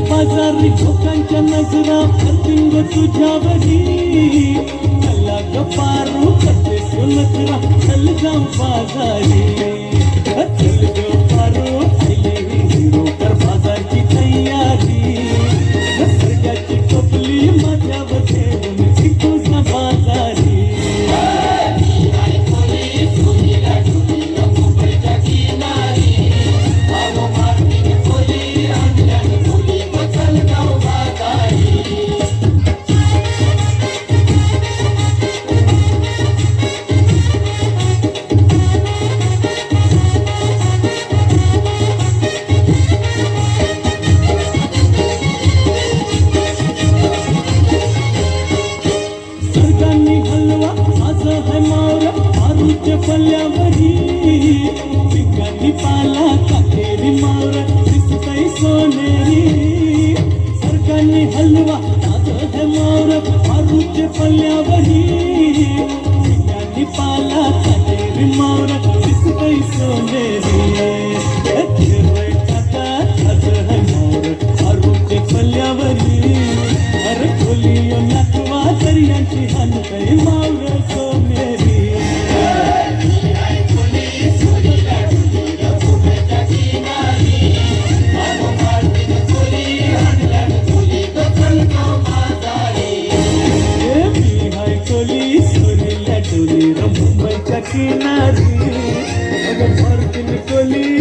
बाजारी लोकांच्या नजरा पतिंग तुझ्यावरी चला गपारू करते सुनकरा चल जाऊ बाजारी चल गपारू पहिले हिरो कर बाजारची तयारी निसर्गाची टोपली माझ्यावर ठेवून शिकूस ना बाजारी पल्ल्यावरी पिकांनी पाला काटेरी मावर दिसतय सोनेरी सरकारने हलवा माझं हे मावर मारूचे पल्ल्यावरी पिकांनी पाला काटेरी मावर दिसतय सोनेरी मारूचे पल्ल्यावरी अरे खोलियो नाकवा दर्यांची हानतय मावर सोनेरी मुंबईच्या किनारी अगं भरती निकोली